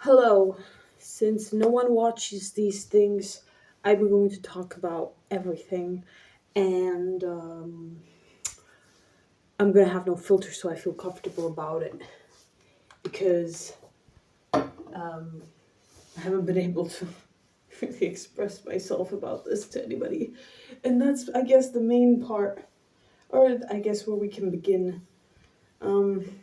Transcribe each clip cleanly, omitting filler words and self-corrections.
Hello. Since no one watches these things, I'm going to talk about everything, and I'm gonna have no filter, so I feel comfortable about it because um, I haven't been able to really express myself about this to anybody, and that's, I guess, the main part, or I guess where we can begin. Um,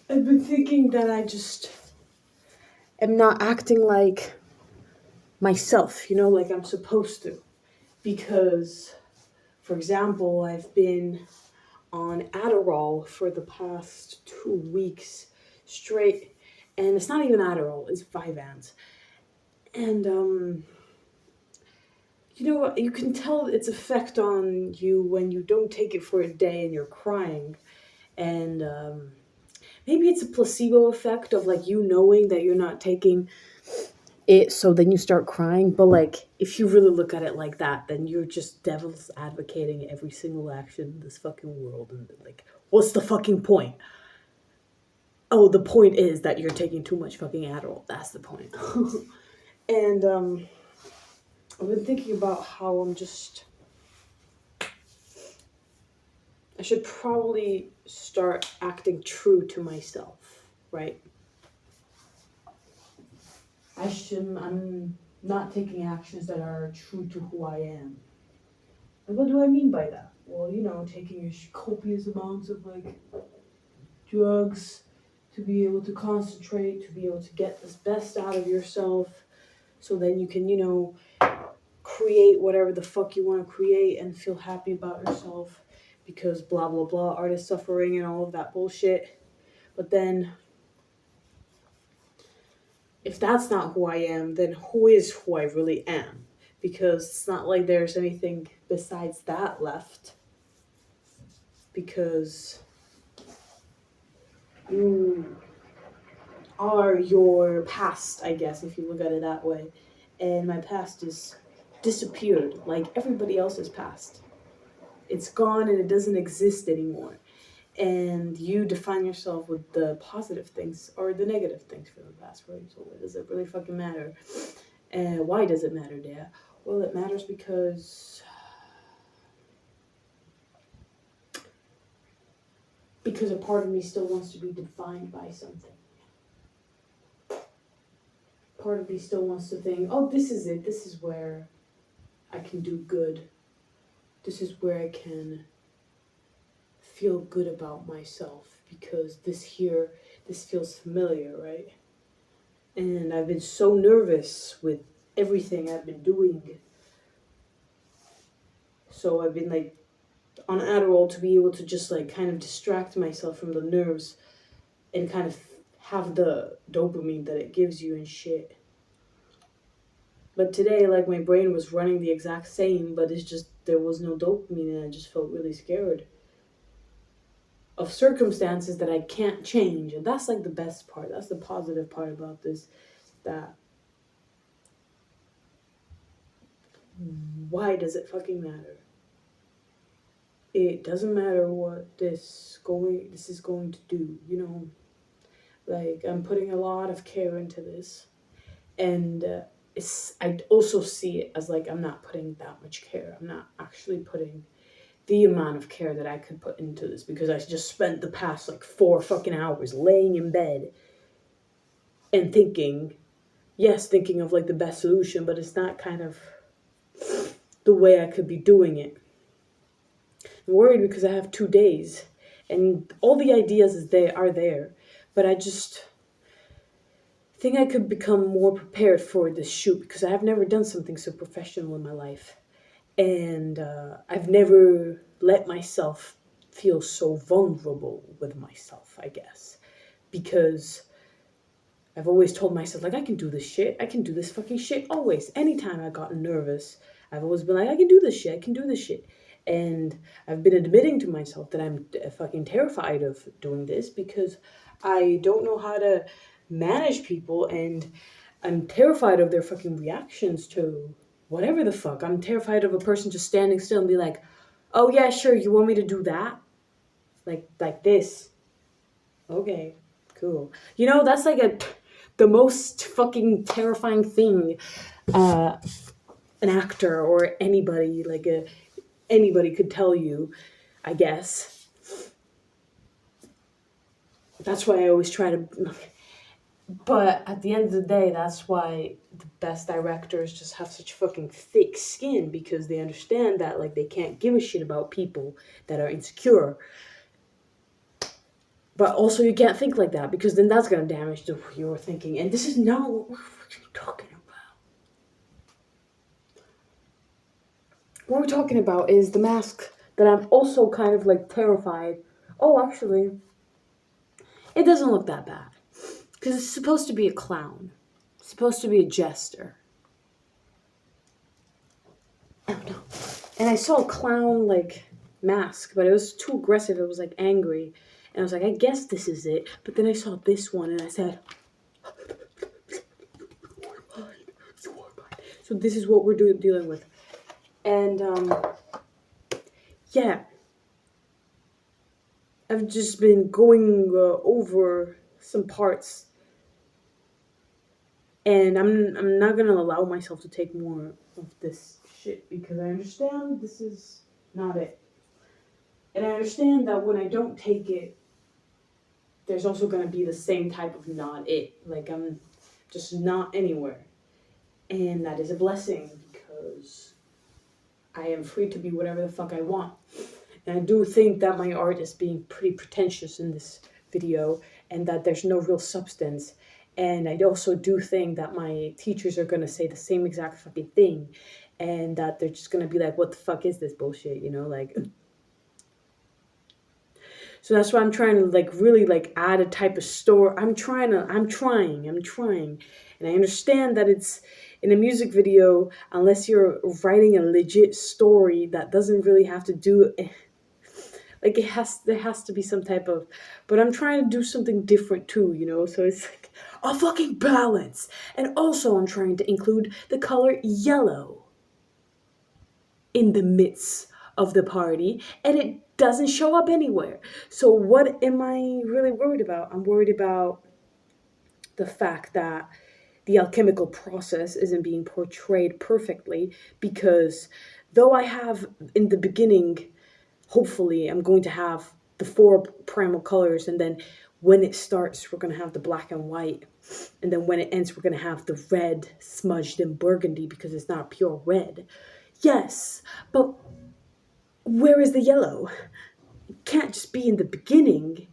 I've been thinking that I just am not acting like myself, like I'm supposed to, because for example, I've been on Adderall for the past 2 weeks straight, and it's not even Adderall, it's Vyvanse. And you can tell its effect on you when you don't take it for a day and you're crying. And maybe it's a placebo effect of like you knowing that you're not taking it, so then you start crying. But like, if you really look at it like that, then you're just devil's advocating every single action in this fucking world. And like, what's the fucking point? Oh, the point is that you're taking too much fucking Adderall. That's the point. And I've been thinking about how I should probably start acting true to myself, right? I'm not taking actions that are true to who I am. And what do I mean by that? Well, taking copious amounts of like drugs to be able to concentrate, to be able to get this best out of yourself, so then you can, create whatever the fuck you want to create and feel happy about yourself because blah blah blah, artist suffering and all of that bullshit. But then if that's not who I am, then who is who I really am? Because it's not like there's anything besides that left. Because you are your past, I guess, if you look at it that way. And my past is disappeared like everybody else's past. It's gone and it doesn't exist anymore. And you define yourself with the positive things or the negative things from the past, right? So does it really fucking matter? And why does it matter, Dad? Well, it matters because a part of me still wants to be defined by something. Part of me still wants to think, oh, this is it. This is where I can do good. This is where I can feel good about myself because this feels familiar, right? And I've been so nervous with everything I've been doing. So I've been like on Adderall to be able to just like kind of distract myself from the nerves and kind of have the dopamine that it gives you and shit. But today, like, my brain was running the exact same, but it's just there was no dopamine and I just felt really scared of circumstances that I can't change. And that's like the best part. That's the positive part about this. That why does it fucking matter? It doesn't matter what this is going to do, Like, I'm putting a lot of care into this, and I also see it as like I'm not putting that much care. I'm not actually putting the amount of care that I could put into this because I just spent the past like 4 fucking hours laying in bed and thinking of like the best solution, but it's not kind of the way I could be doing it. I'm worried because I have 2 days and all the ideas are there, but I just think I could become more prepared for this shoot because I have never done something so professional in my life. And I've never let myself feel so vulnerable with myself, I guess. Because I've always told myself, like, I can do this shit. I can do this fucking shit always. Anytime I got nervous, I've always been like, I can do this shit. I can do this shit. And I've been admitting to myself that I'm fucking terrified of doing this because I don't know how to manage people and I'm terrified of their fucking reactions to whatever the fuck. I'm terrified of a person just standing still and be like, oh yeah, sure, you want me to do that? Like this. Okay, Cool. You know, that's like the most fucking terrifying thing an actor or anybody, anybody could tell you, I guess. That's why I always try to. But at the end of the day, that's why the best directors just have such fucking thick skin, because they understand that, like, they can't give a shit about people that are insecure. But also, you can't think like that, because then that's gonna damage your thinking. And this is not what we're fucking talking about. What we're talking about is the mask that I'm also kind of like terrified. Oh, actually, it doesn't look that bad. Because it's supposed to be a clown. It's supposed to be a jester. I don't know. And I saw a clown, like, mask, but it was too aggressive. It was, like, angry. And I was like, I guess this is it. But then I saw this one, and I said, so this is what we're dealing with. And, yeah. I've just been going over some parts. And I'm not going to allow myself to take more of this shit, because I understand this is not it. And I understand that when I don't take it, there's also going to be the same type of not it. Like, I'm just not anywhere. And that is a blessing, because I am free to be whatever the fuck I want. And I do think that my art is being pretty pretentious in this video, and that there's no real substance. And I also do think that my teachers are going to say the same exact fucking thing, and that they're just going to be like, what the fuck is this bullshit, you know, like. So that's why I'm trying to, like, really, like, add a type of story. I'm trying. And I understand that it's in a music video, unless you're writing a legit story that doesn't really have to do, like, there has to be some type of, but I'm trying to do something different too, you know? So it's like a fucking balance. And also I'm trying to include the color yellow in the midst of the party, and it doesn't show up anywhere. So what am I really worried about? I'm worried about the fact that the alchemical process isn't being portrayed perfectly, because though I have in the beginning, hopefully I'm going to have the 4 primal colors, and then when it starts we're going to have the black and white, and then when it ends we're going to have the red smudged in burgundy, because it's not pure red. Yes, but where is the yellow? It can't just be in the beginning.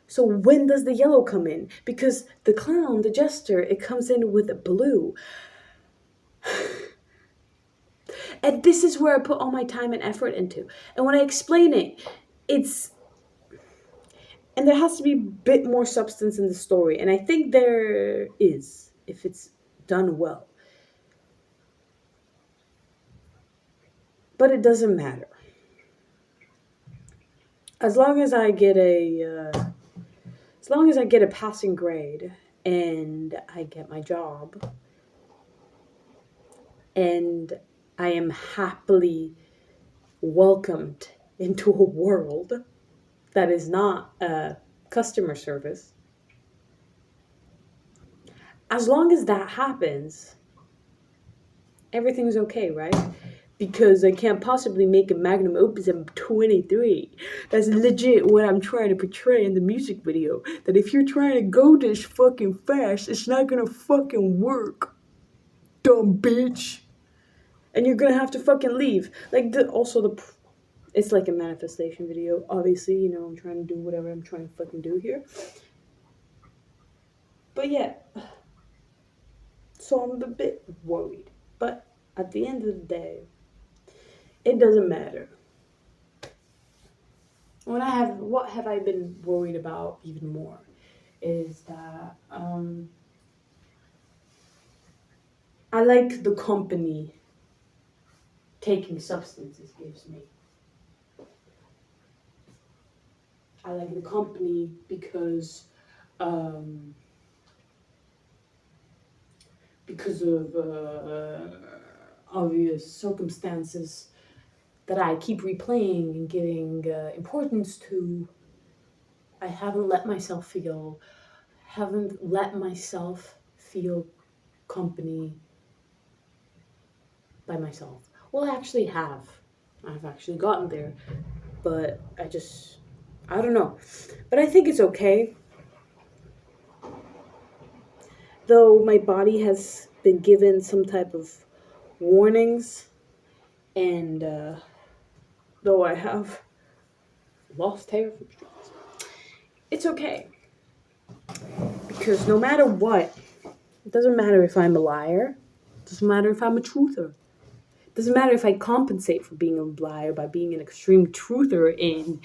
So when does the yellow come in? Because the clown, the jester, it comes in with blue. And this is where I put all my time and effort into. And when I explain it, and there has to be a bit more substance in the story. And I think there is, if it's done well. But it doesn't matter. As long as I get a passing grade, and I get my job, and I am happily welcomed into a world that is not customer service, as long as that happens, everything's okay, right? Because I can't possibly make a magnum opus at 23. That's legit what I'm trying to portray in the music video. That if you're trying to go this fucking fast, it's not gonna fucking work. Dumb bitch. And you're gonna have to fucking leave. Like, it's like a manifestation video. Obviously, you know, I'm trying to do whatever I'm trying to fucking do here. But yeah. So I'm a bit worried. But at the end of the day, it doesn't matter. What have I been worried about even more is that I like the company taking substances gives me. I like the company because of obvious circumstances that I keep replaying and giving importance to. I haven't let myself feel haven't let myself feel company by myself. Well, I actually have. I've actually gotten there, but I don't know. But I think it's okay. Though my body has been given some type of warnings, and though I have lost hair from stress, it's okay. Because no matter what, it doesn't matter if I'm a liar, it doesn't matter if I'm a truther. It doesn't matter if I compensate for being a liar by being an extreme truther in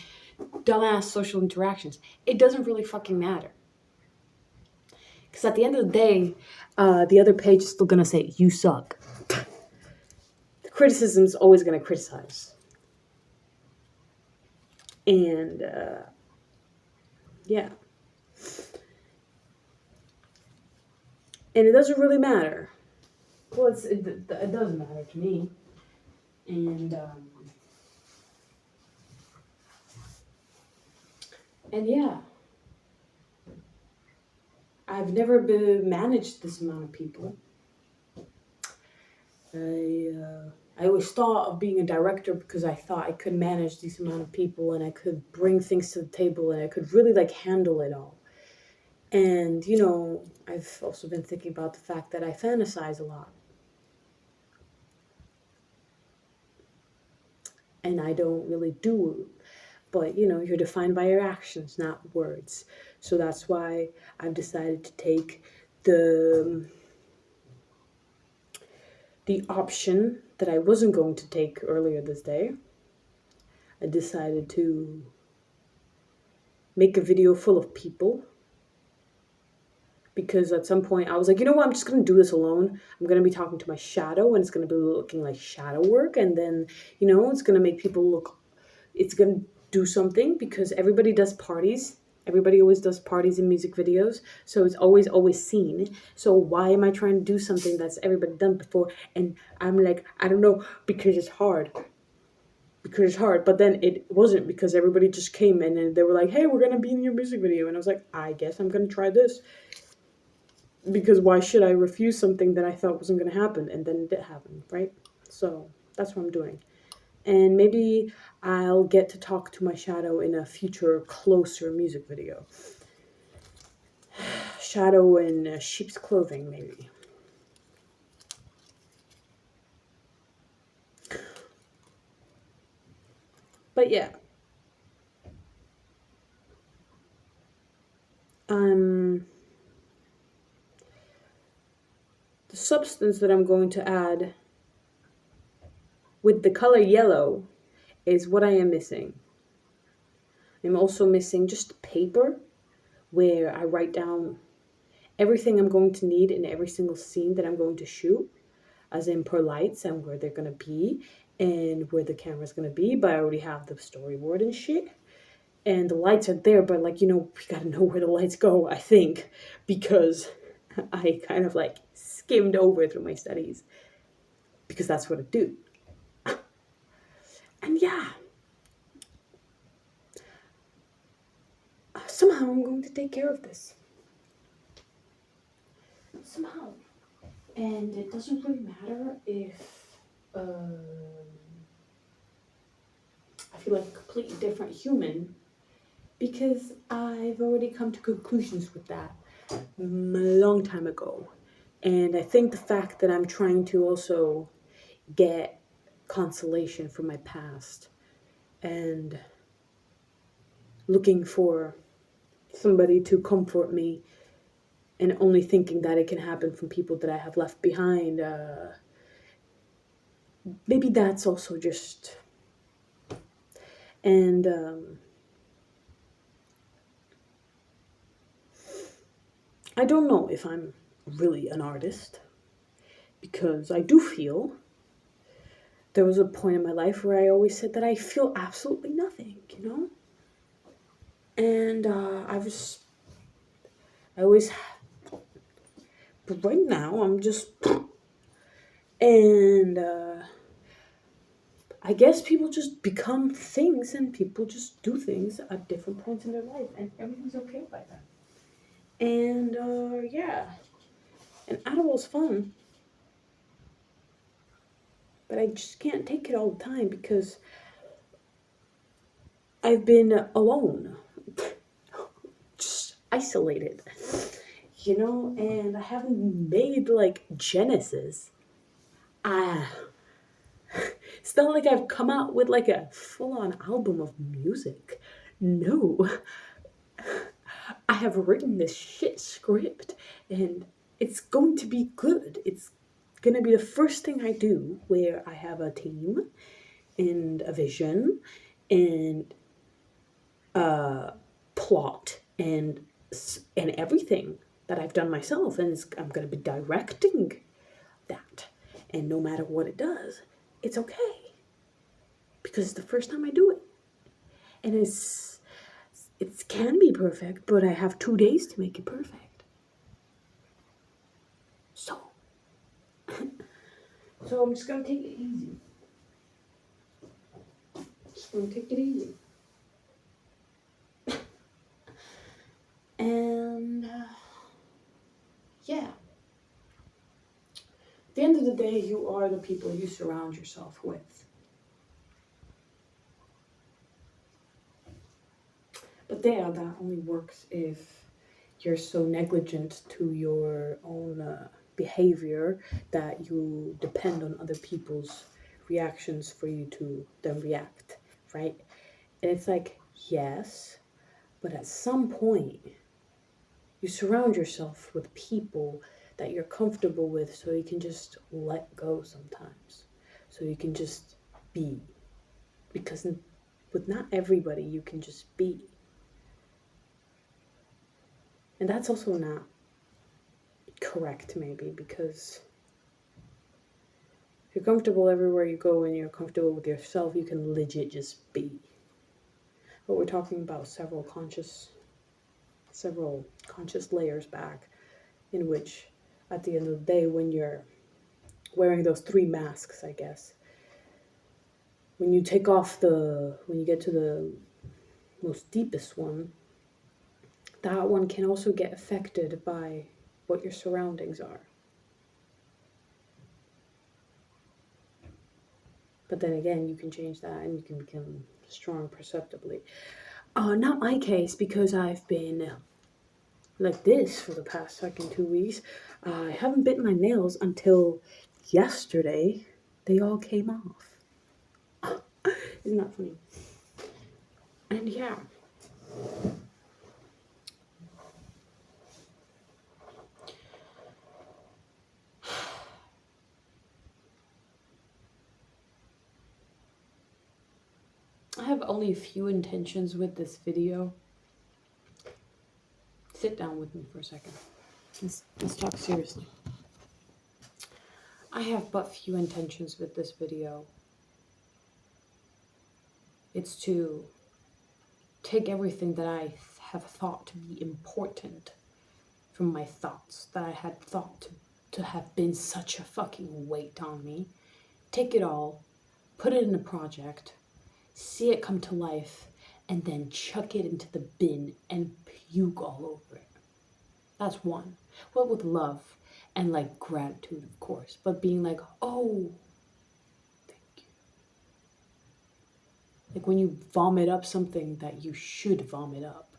dumbass social interactions. It doesn't really fucking matter. Because at the end of the day, the other page is still going to say, you suck. The criticism is always going to criticize. And, yeah. And it doesn't really matter. Well, it doesn't matter to me. And yeah. I've never managed this amount of people. I always thought of being a director because I thought I could manage this amount of people and I could bring things to the table and I could really like handle it all. And, you know, I've also been thinking about the fact that I fantasize a lot. And I don't really do. But, you know, you're defined by your actions, not words. So that's why I've decided to take the option that I wasn't going to take earlier this day. I decided to make a video full of people because at some point I was like, you know what, I'm just going to do this alone. I'm going to be talking to my shadow and it's going to be looking like shadow work. And then, you know, it's going to make people look, it's going to do something because everybody does parties. Everybody always does parties and music videos. So it's always seen. So why am I trying to do something that's everybody done before? And I'm like, I don't know, because it's hard. But then it wasn't because everybody just came and then they were like, hey, we're going to be in your music video. And I was like, I guess I'm going to try this. Because why should I refuse something that I thought wasn't going to happen? And then it did happen, right? So that's what I'm doing. And maybe I'll get to talk to my shadow in a future closer music video. Shadow in sheep's clothing, maybe. But yeah. The substance that I'm going to add with the color yellow is what I am missing. I'm also missing just paper where I write down everything I'm going to need in every single scene that I'm going to shoot, as in per lights and where they're going to be and where the camera's going to be, but I already have the storyboard and shit. And the lights are there, but like, you know, we gotta know where the lights go, I think, because I kind of like skimmed over through my studies because that's what I do. And yeah, somehow I'm going to take care of this. Somehow. And it doesn't really matter if I feel like a completely different human because I've already come to conclusions with that a long time ago. And I think the fact that I'm trying to also get consolation from my past and looking for somebody to comfort me and only thinking that it can happen from people that I have left behind, maybe that's also just... And I don't know if I'm really an artist because I do feel there was a point in my life where I always said that I feel absolutely nothing, you know? And I always, but right now I'm just, and I guess people just become things and people just do things at different points in their life and everything's okay by that. And yeah, and Ottawa's fun, but I just can't take it all the time because I've been alone, just isolated, and I haven't made like Genesis. Ah, it's not like I've come out with like a full-on album of music. No, I have written this shit script and it's going to be good. It's going to be the first thing I do where I have a team and a vision and a plot and everything that I've done myself, and I'm going to be directing that. And no matter what it does, it's okay because it's the first time I do it. And it can be perfect, but I have 2 days to make it perfect. So I'm just gonna take it easy. Just gonna take it easy. And yeah. At the end of the day, you are the people you surround yourself with. But yeah, that only works if you're so negligent to your own behavior that you depend on other people's reactions for you to then react, right? And it's like, yes, but at some point, you surround yourself with people that you're comfortable with so you can just let go sometimes. So you can just be. Because with not everybody, you can just be. And that's also not correct, maybe, because if you're comfortable everywhere you go and you're comfortable with yourself, you can legit just be. But we're talking about several conscious layers back, in which at the end of the day, when you're wearing those 3 masks, I guess, when you get to the most deepest one, that one can also get affected by what your surroundings are. But then again, you can change that and you can become strong perceptibly. Not my case, because I've been like this for the past 2 weeks. I haven't bitten my nails until yesterday. They all came off. Isn't that funny? And yeah. I have only a few intentions with this video. Sit down with me for a second. Let's talk seriously. I have but few intentions with this video. It's to take everything that I have thought to be important from my thoughts, that I had thought to have been such a fucking weight on me, take it all, put it in a project, see it come to life, and then chuck it into the bin and puke all over it. That's one. Well, with love and like gratitude, of course, but being like, oh, thank you. Like when you vomit up something that you should vomit up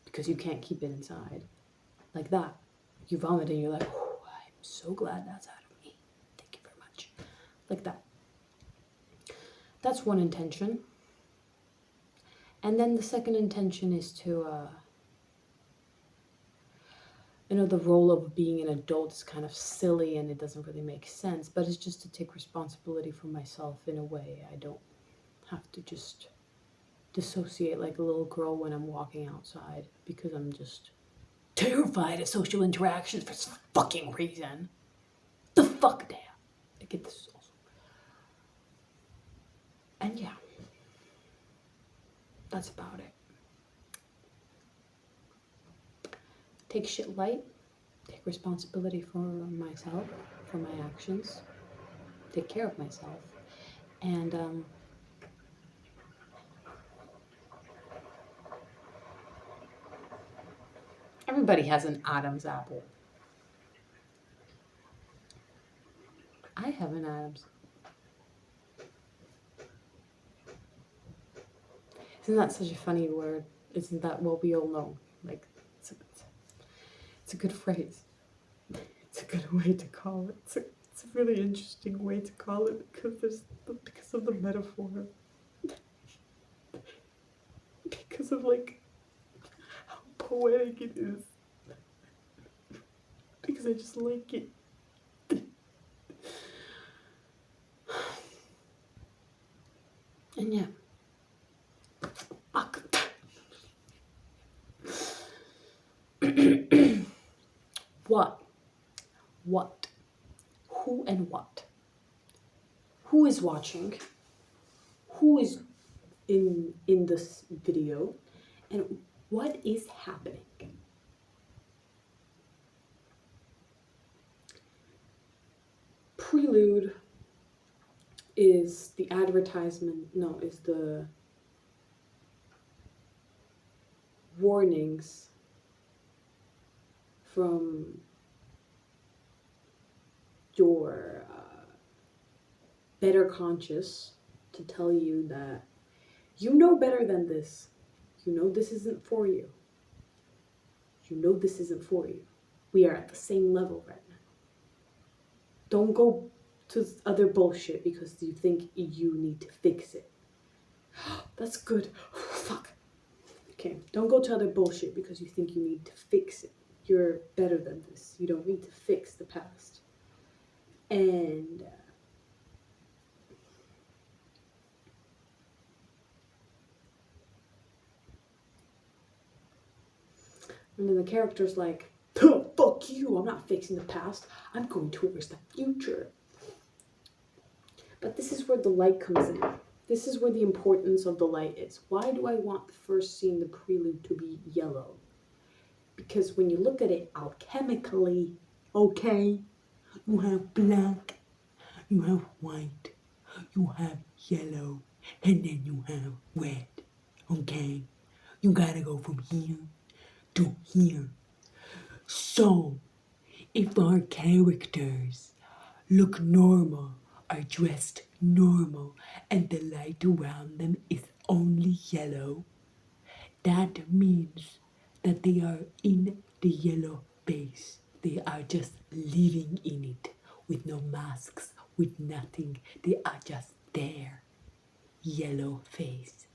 because you can't keep it inside. Like that. You vomit and you're like, oh, I'm so glad that's out of me. Thank you very much. Like that. That's one intention. And then the second intention is to, the role of being an adult is kind of silly and it doesn't really make sense, but it's just to take responsibility for myself in a way. I don't have to just dissociate like a little girl when I'm walking outside because I'm just terrified of social interactions for some fucking reason. The fuck, damn. I get this also. And yeah. That's about it. Take shit light. Take responsibility for myself, for my actions. Take care of myself. And everybody Everybody has an Adam's apple. I have an Adam's. Isn't that such a funny word? Isn't that what we all know? Like, it's a good phrase. It's a good way to call it. It's a really interesting way to call it because of the metaphor. Because of like how poetic it is. Because I just like it. And yeah. What? Who and what? Who is watching? Who is in this video? And what is happening? Prelude is the advertisement, no, is the warnings from your better conscious to tell you that you know better than this. You know this isn't for you. You know this isn't for you. We are at the same level right now. Don't go to other bullshit because you think you need to fix it. That's good. Fuck. Okay, don't go to other bullshit because you think you need to fix it. You're better than this. You don't need to fix the past. And then the character's like, fuck you, I'm not fixing the past. I'm going towards the future. But this is where the light comes in. This is where the importance of the light is. Why do I want the first scene, the prelude, to be yellow? Because when you look at it alchemically, okay, you have black, you have white, you have yellow, and then you have red, okay? You gotta go from here to here. So, if our characters look normal, are dressed normal, and the light around them is only yellow, that means that they are in the yellow base. They are just living in it with no masks, with nothing. They are just there. Yellow face.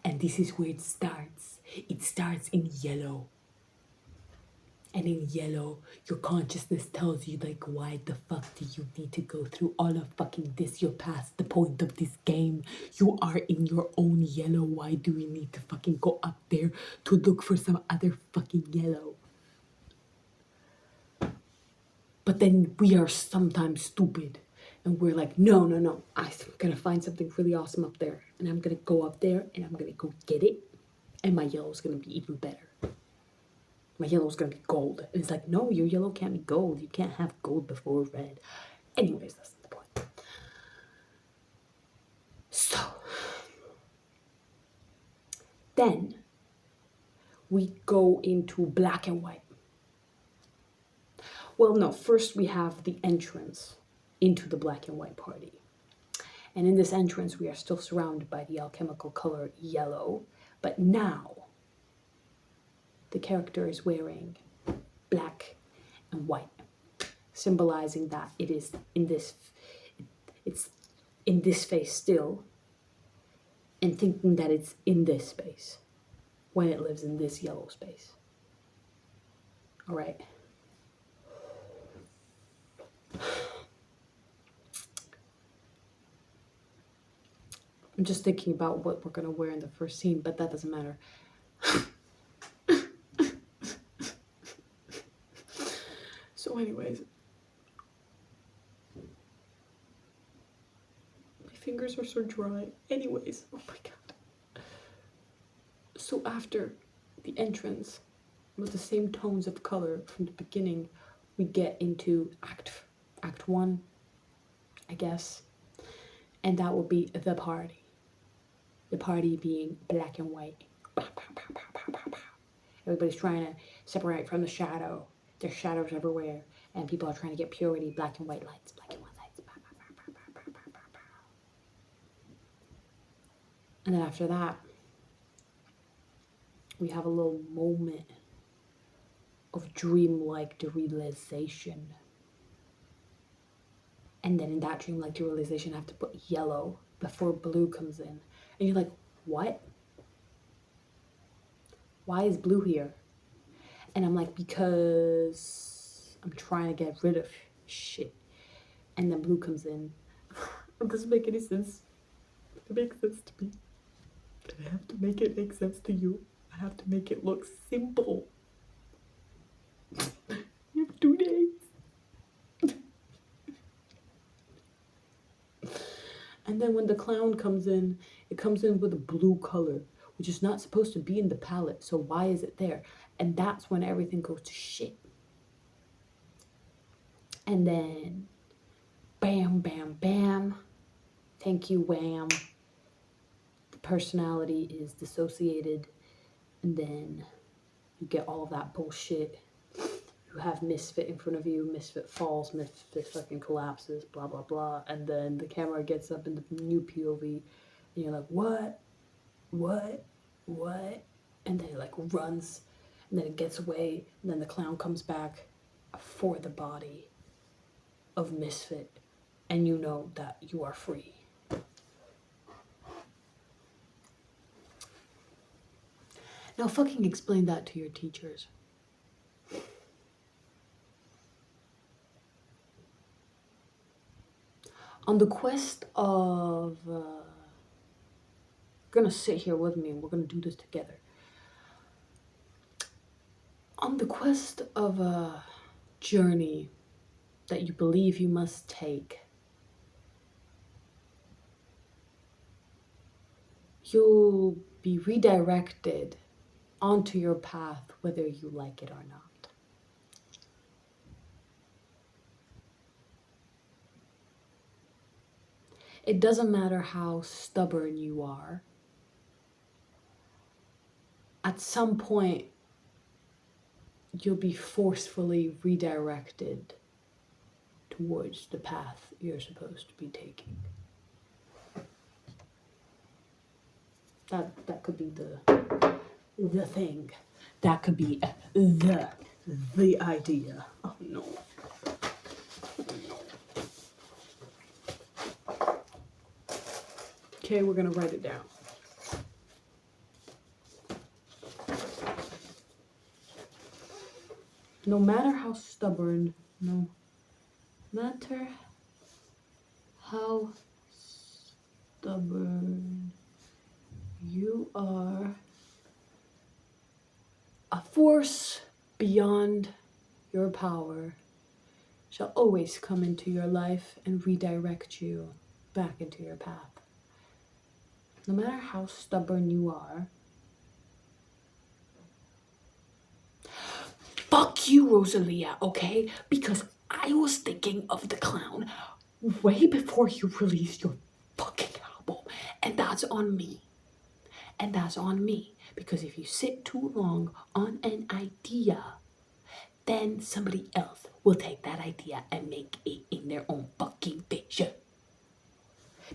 And this is where it starts. It starts in yellow. And in yellow, your consciousness tells you, like, why the fuck do you need to go through all of fucking this? You're past the point of this game. You are in your own yellow. Why do we need to fucking go up there to look for some other fucking yellow? But then we are sometimes stupid. And we're like, no, I'm gonna find something really awesome up there. And I'm gonna go up there and I'm gonna go get it. And my yellow's gonna be even better. My yellow's gonna be gold. And it's like, no, your yellow can't be gold. You can't have gold before red. Anyways, that's the point. So, then we go into black and white. Well, no, first we have the entrance into the black and white party. And in this entrance, we are still surrounded by the alchemical color yellow. But now, the character is wearing black and white, symbolizing that it is it's in this space still, and thinking that it's in this space when it lives in this yellow space. All right. I'm just thinking about what we're gonna wear in the first scene, but that doesn't matter. So anyways, my fingers are so dry. Anyways, oh my god. So after the entrance, with the same tones of color from the beginning, we get into act 1, I guess. And that will be the party. The party being black and white. Everybody's trying to separate from the shadow. There's shadows everywhere, and people are trying to get purity, black and white lights, black and white lights. And then after that, we have a little moment of dreamlike realization. And then in that dreamlike realization, I have to put yellow before blue comes in. And you're like, what? Why is blue here? And I'm like, because I'm trying to get rid of shit. And then blue comes in. It doesn't make any sense. It makes sense to me. I have to make it make sense to you. I have to make it look simple. You have 2 days. And then when the clown comes in, it comes in with a blue color, which is not supposed to be in the palette. So why is it there? And that's when everything goes to shit. And then bam, bam, bam. Thank you, wham. The personality is dissociated. And then you get all of that bullshit. You have Misfit in front of you, Misfit falls, Misfit fucking collapses, blah, blah, blah. And then the camera gets up in the new POV. And you're like, what? And then it like runs. And then it gets away. And then the clown comes back for the body of Misfit. And you know that you are free. Now fucking explain that to your teachers. On the quest of... gonna sit here with me and we're gonna do this together. On the quest of a journey that you believe you must take, you'll be redirected onto your path whether you like it or not. It doesn't matter how stubborn you are. At some point, you'll be forcefully redirected towards the path you're supposed to be taking. That could be the thing. That could be the idea. Oh no. Okay, we're gonna write it down. No matter how stubborn, no matter how stubborn you are, a force beyond your power shall always come into your life and redirect you back into your path. No matter how stubborn you are. Fuck you, Rosalia, okay? Because I was thinking of the clown way before you released your fucking album. And that's on me. And that's on me. Because if you sit too long on an idea, then somebody else will take that idea and make it in their own fucking vision.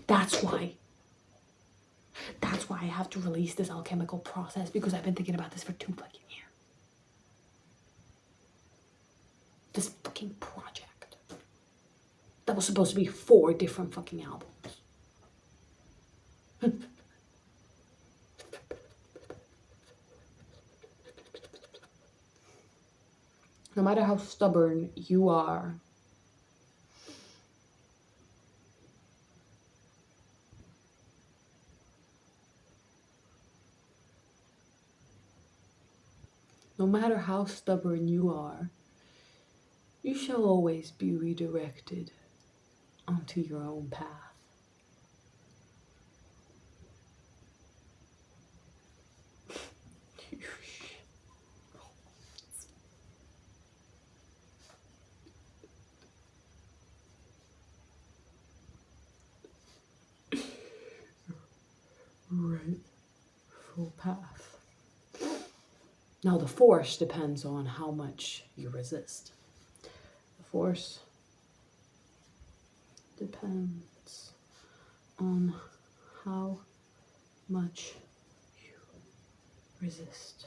That's why I have to release this alchemical process, because I've been thinking about this for 2 fucking years. This fucking project that was supposed to be 4 different fucking albums. No matter how stubborn you are, no matter how stubborn you are, you shall always be redirected onto your own path. Right full path. Now, the force depends on how much you resist. The force depends on how much you resist.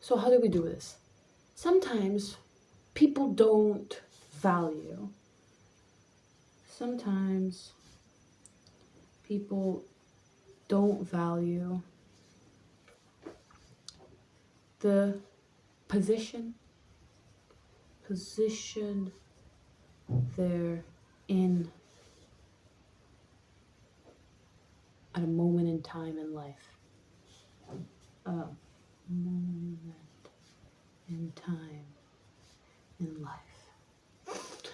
So, how do we do this? Sometimes people don't value. Sometimes people don't value the position they're in at a moment in time in life. A moment in time in life.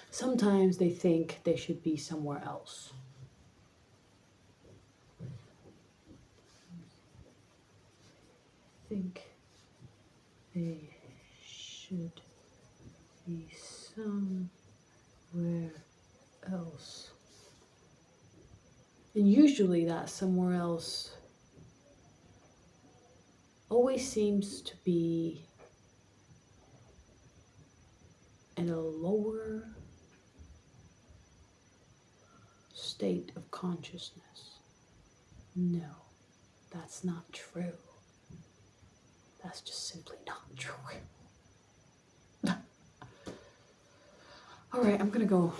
Sometimes they think they should be somewhere else. Think they should be somewhere else. And usually that somewhere else always seems to be in a lower state of consciousness. No, that's not true. That's just simply not true. All right, I'm gonna go